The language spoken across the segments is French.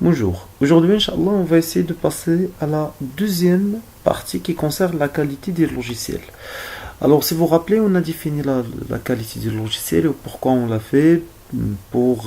Bonjour. Aujourd'hui, Inch'Allah, on va essayer de passer à la deuxième partie qui concerne la qualité des logiciels. Alors, si vous vous rappelez, on a défini la qualité du logiciel et pourquoi on l'a fait pour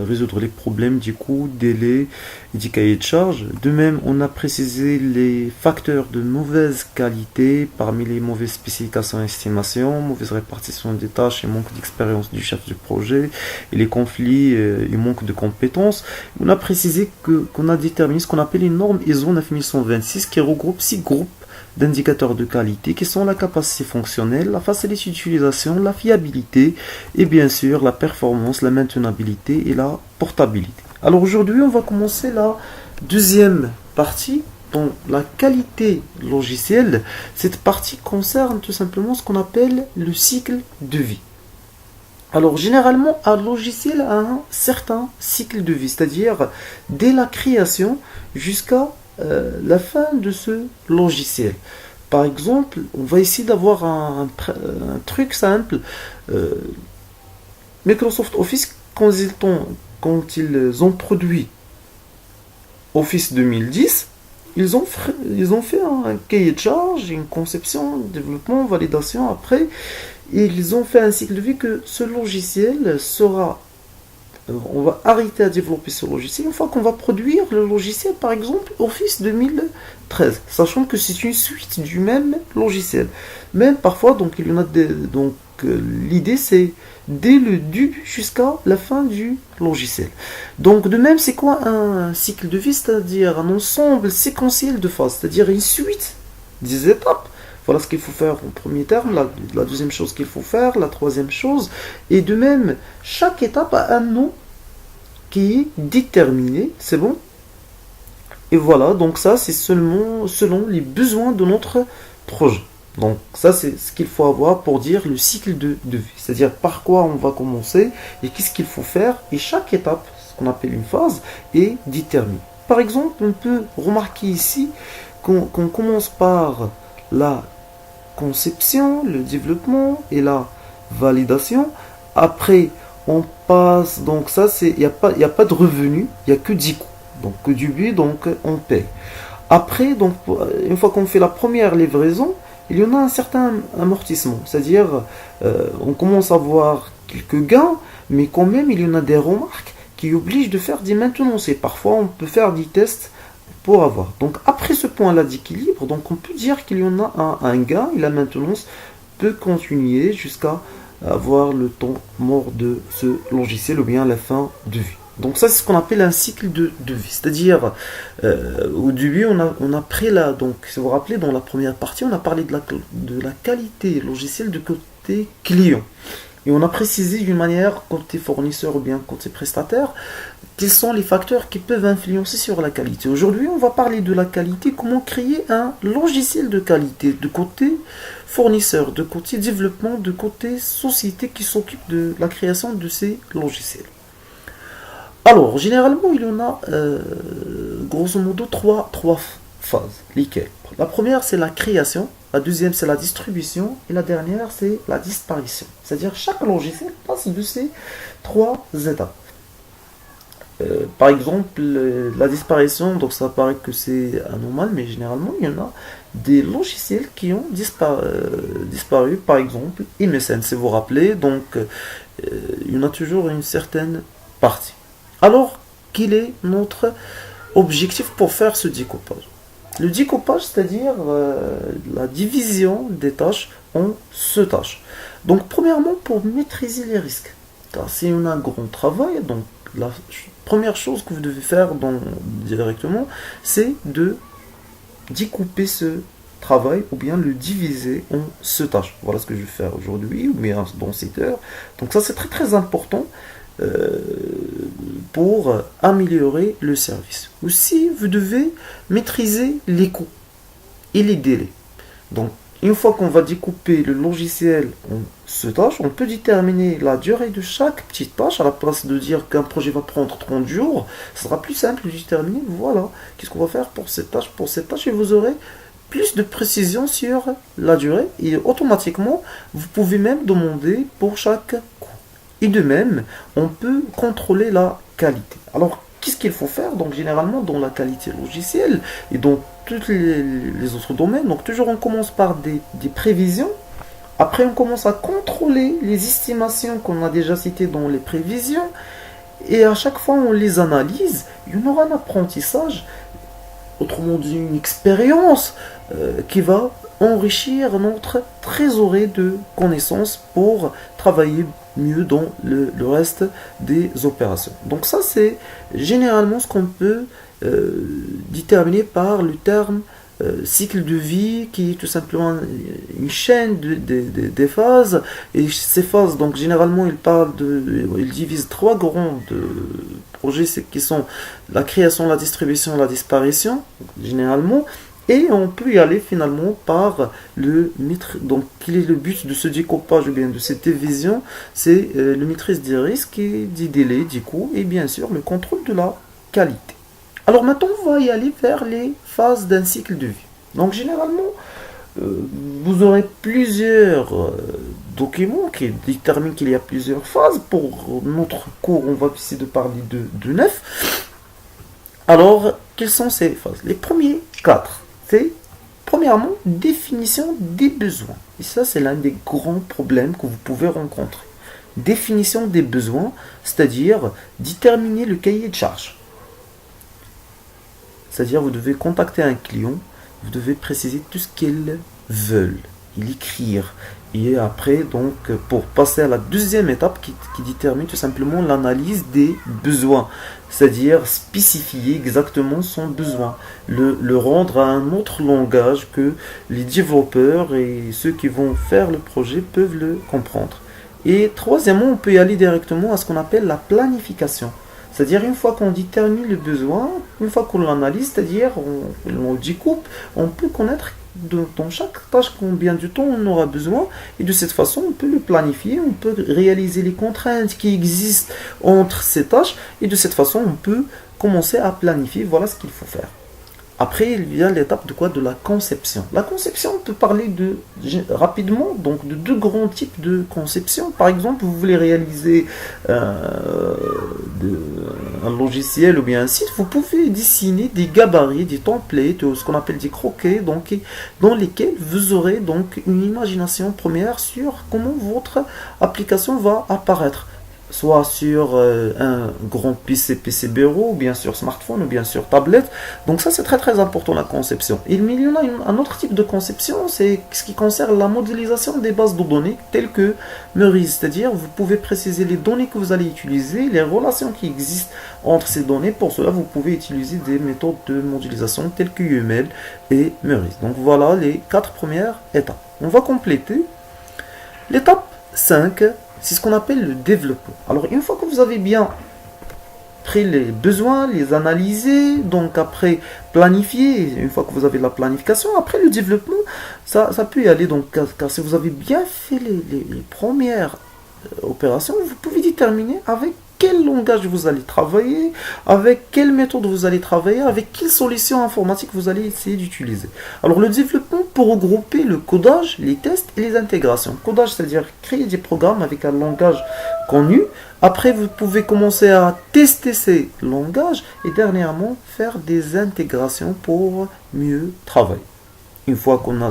résoudre les problèmes du coût, délai et du cahier de charge. De même, on a précisé les facteurs de mauvaise qualité parmi les mauvaises spécifications et estimations, mauvaise répartition des tâches et manque d'expérience du chef de projet et les conflits et manque de compétences. On a précisé qu'on a déterminé ce qu'on appelle une norme ISO 9126 qui regroupe 6 groupes d'indicateurs de qualité qui sont la capacité fonctionnelle, la facilité d'utilisation, la fiabilité et bien sûr la performance, la maintenabilité et la portabilité. Alors aujourd'hui on va commencer la deuxième partie dans la qualité logicielle. Cette partie concerne tout simplement ce qu'on appelle le cycle de vie. Alors généralement un logiciel a un certain cycle de vie, c'est-à-dire dès la création jusqu'à la fin de ce logiciel. Par exemple, on va essayer d'avoir un truc simple. Euh, Microsoft Office, quand ils ont produit Office 2010, ils ont fait un cahier de charge, une conception, développement, validation après, et ils ont fait un cycle de vie que ce logiciel sera on va arrêter à développer ce logiciel une fois qu'on va produire le logiciel, par exemple Office 2013, sachant que c'est une suite du même logiciel. Même parfois, donc il y en a l'idée c'est dès le début jusqu'à la fin du logiciel. Donc de même, c'est quoi un cycle de vie? C'est-à-dire un ensemble séquentiel de phases, c'est-à-dire une suite des étapes. Voilà ce qu'il faut faire en premier terme, la deuxième chose qu'il faut faire, la troisième chose. Et de même, chaque étape a un nom qui est déterminé, c'est bon? Et voilà, donc ça c'est seulement selon les besoins de notre projet. Donc ça c'est ce qu'il faut avoir pour dire le cycle de vie. C'est-à-dire par quoi on va commencer et qu'est-ce qu'il faut faire. Et chaque étape, ce qu'on appelle une phase, est déterminée. Par exemple, on peut remarquer ici qu'on commence par la conception, le développement et la validation. Après, on passe, donc ça, il n'y a pas de revenu, il n'y a que 10 coûts. Donc, que du but, donc on paye. Après, donc, une fois qu'on fait la première livraison, il y en a un certain amortissement. C'est-à-dire, on commence à avoir quelques gains, mais quand même, il y en a des remarques qui obligent de faire des maintenances. Et parfois, on peut faire des tests pour avoir. Donc après ce point-là d'équilibre, donc on peut dire qu'il y en a un gain et la maintenance peut continuer jusqu'à avoir le temps mort de ce logiciel ou bien la fin de vie. Donc ça c'est ce qu'on appelle un cycle de vie. C'est-à-dire au début on a pris là, donc si vous vous rappelez dans la première partie on a parlé de la qualité logicielle de côté client. Et on a précisé d'une manière, côté fournisseur ou bien côté prestataire, quels sont les facteurs qui peuvent influencer sur la qualité. Aujourd'hui, on va parler de la qualité, comment créer un logiciel de qualité, de côté fournisseur, de côté développement, de côté société qui s'occupe de la création de ces logiciels. Alors, généralement, il y en a grosso modo trois phases. Lesquelles? La première, c'est la création. La deuxième, c'est la distribution. Et la dernière, c'est la disparition. C'est-à-dire, chaque logiciel passe de ces trois étapes. Par exemple, la disparition, donc ça paraît que c'est anormal, mais généralement, il y en a des logiciels qui ont disparu. Par exemple, MSN, si vous vous rappelez. Donc, il y en a toujours une certaine partie. Alors, quel est notre objectif pour faire ce découpage? Le découpage, c'est-à-dire la division des tâches en sous-tâches. Donc, premièrement, pour maîtriser les risques. Car si on a un grand travail, donc la première chose que vous devez faire directement, c'est de découper ce travail ou bien le diviser en sous-tâches. Voilà ce que je vais faire aujourd'hui ou bien dans 7 heures. Donc ça, c'est très très important pour améliorer le service. Aussi, vous devez maîtriser les coûts et les délais. Donc, une fois qu'on va découper le logiciel en sous-tâches, on peut déterminer la durée de chaque petite tâche. À la place de dire qu'un projet va prendre 30 jours, ce sera plus simple de déterminer, voilà, qu'est-ce qu'on va faire pour cette tâche, et vous aurez plus de précision sur la durée, et automatiquement, vous pouvez même demander pour chaque coût. Et de même, on peut contrôler la qualité. Alors, qu'est-ce qu'il faut faire? Donc généralement dans la qualité logicielle et dans tous les autres domaines, donc toujours on commence par des prévisions. Après on commence à contrôler les estimations qu'on a déjà citées dans les prévisions. Et à chaque fois on les analyse, il y aura un apprentissage, autrement dit une expérience qui va enrichir notre trésorerie de connaissances pour travailler mieux dans le reste des opérations. Donc ça c'est généralement ce qu'on peut déterminer par le terme cycle de vie, qui est tout simplement une chaîne des phases. Et ces phases, donc généralement il divise trois grands projets qui sont la création, la distribution, la disparition généralement. Et on peut y aller finalement par donc quel est le but de ce découpage ou bien de cette division? C'est le maîtrise des risques et des délais, des coûts et bien sûr le contrôle de la qualité. Alors maintenant on va y aller vers les phases d'un cycle de vie. Donc généralement vous aurez plusieurs documents qui déterminent qu'il y a plusieurs phases. Pour notre cours on va essayer de parler de 9. Alors quelles sont ces phases? Les premiers 4. C'est premièrement définition des besoins. Et ça, c'est l'un des grands problèmes que vous pouvez rencontrer. Définition des besoins, c'est-à-dire déterminer le cahier de charge. C'est-à-dire vous devez contacter un client, vous devez préciser tout ce qu'ils veulent, et l'écrire. Et après, donc, pour passer à la deuxième étape qui détermine tout simplement l'analyse des besoins, c'est-à-dire spécifier exactement son besoin, le rendre à un autre langage que les développeurs et ceux qui vont faire le projet peuvent le comprendre. Et troisièmement, on peut y aller directement à ce qu'on appelle la planification. C'est-à-dire une fois qu'on détermine le besoin, une fois qu'on l'analyse, c'est-à-dire on le découpe, on peut connaître dans chaque tâche combien de temps on aura besoin, et de cette façon on peut le planifier, on peut réaliser les contraintes qui existent entre ces tâches, et de cette façon on peut commencer à planifier. Voilà ce qu'il faut faire. Après, il y a l'étape de quoi? De la conception. La conception, on peut parler rapidement donc de deux grands types de conception. Par exemple, vous voulez réaliser un logiciel ou bien un site, vous pouvez dessiner des gabarits, des templates, ce qu'on appelle des croquets, donc, dans lesquels vous aurez donc une imagination première sur comment votre application va apparaître. Soit sur un grand PC bureau, ou bien sur smartphone, ou bien sur tablette. Donc ça c'est très très important, la conception. Il y en a un autre type de conception, c'est ce qui concerne la modélisation des bases de données telles que Meurize, c'est-à-dire vous pouvez préciser les données que vous allez utiliser, les relations qui existent entre ces données. Pour cela vous pouvez utiliser des méthodes de modélisation telles que UML et Meurize. Donc voilà les 4 premières étapes. On va compléter l'étape 5. C'est ce qu'on appelle le développement. Alors, une fois que vous avez bien pris les besoins, les analysés, donc après planifier, une fois que vous avez la planification, après le développement, ça peut y aller. Donc, car si vous avez bien fait les premières opérations, vous pouvez déterminer avec quel langage vous allez travailler, avec quelle méthode vous allez travailler, avec quelle solution informatique vous allez essayer d'utiliser. Alors le développement peut regrouper le codage, les tests et les intégrations. Codage, c'est-à-dire créer des programmes avec un langage connu. Après, vous pouvez commencer à tester ces langages et dernièrement faire des intégrations pour mieux travailler. Une fois qu'on a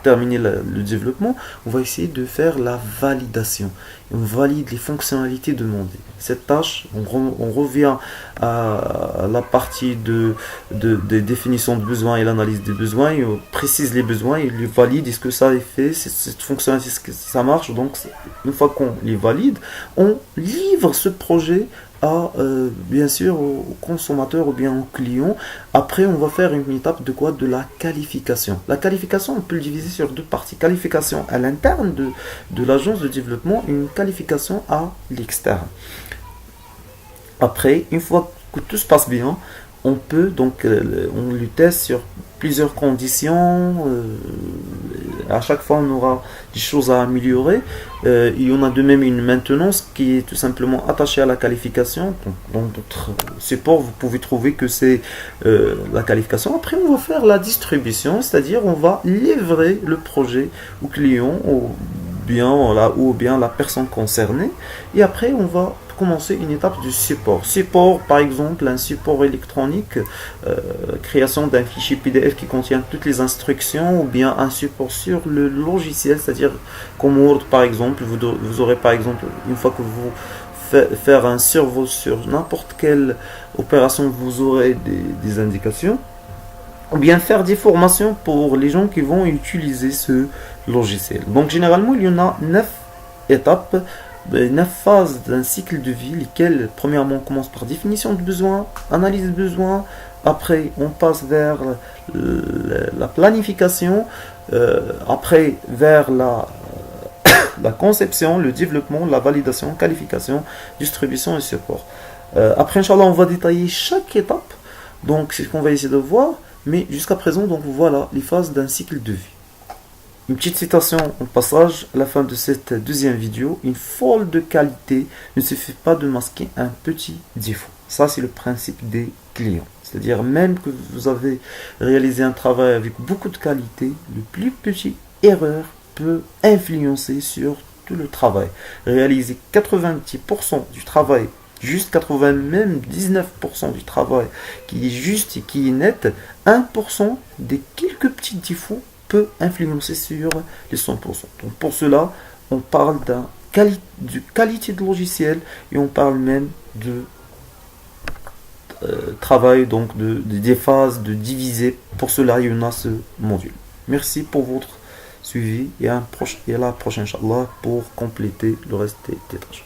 terminé le développement, on va essayer de faire la validation. On valide les fonctionnalités demandées. Cette tâche, on revient à la partie de définition de besoins et l'analyse des besoins. Et on précise les besoins et les valide. Est-ce que ça est fait? Cette fonctionnalité, est-ce que ça marche? Donc, une fois qu'on les valide, on livre ce projet à bien sûr au consommateur ou bien au client. Après on va faire une étape de quoi? De la qualification. La qualification, on peut le diviser sur deux parties: qualification à l'interne de l'agence de développement et une qualification à l'externe. Après, une fois que tout se passe bien, on peut donc on le teste sur plusieurs conditions. À chaque fois on aura des choses à améliorer. Il y en a de même une maintenance qui est tout simplement attachée à la qualification. Dans d'autres supports vous pouvez trouver que c'est la qualification. Après on va faire la distribution, c'est-à-dire on va livrer le projet au client ou bien la personne concernée, et après on va commencer une étape du support. Support, par exemple, un support électronique, création d'un fichier PDF qui contient toutes les instructions, ou bien un support sur le logiciel, c'est-à-dire comme Word, par exemple. Vous aurez, par exemple, une fois que vous faire un survol sur n'importe quelle opération, vous aurez des indications, ou bien faire des formations pour les gens qui vont utiliser ce logiciel. Donc généralement il y en a 9 étapes, 9 phases d'un cycle de vie, lesquelles premièrement on commence par définition de besoin, analyse de besoin, après on passe vers la planification, après vers la conception, le développement, la validation, qualification, distribution et support. Après, Inch'Allah, on va détailler chaque étape. Donc, c'est ce qu'on va essayer de voir. Mais jusqu'à présent, donc voilà les phases d'un cycle de vie. Une petite citation en passage à la fin de cette deuxième vidéo. Une folle de qualité ne suffit pas de masquer un petit défaut. Ça, c'est le principe des clients. C'est-à-dire, même que vous avez réalisé un travail avec beaucoup de qualité, le plus petit erreur peut influencer sur tout le travail. Réaliser 90% du travail, juste 80, même 19% du travail qui est juste et qui est net, 1% des quelques petits défauts peut influencer sur les 100%. Donc pour cela, on parle de qualité de logiciel et on parle même de travail, donc des phases, de diviser. Pour cela, il y en a ce module. Merci pour votre suivi et à la prochaine, Inch'Allah, pour compléter le reste des tâches.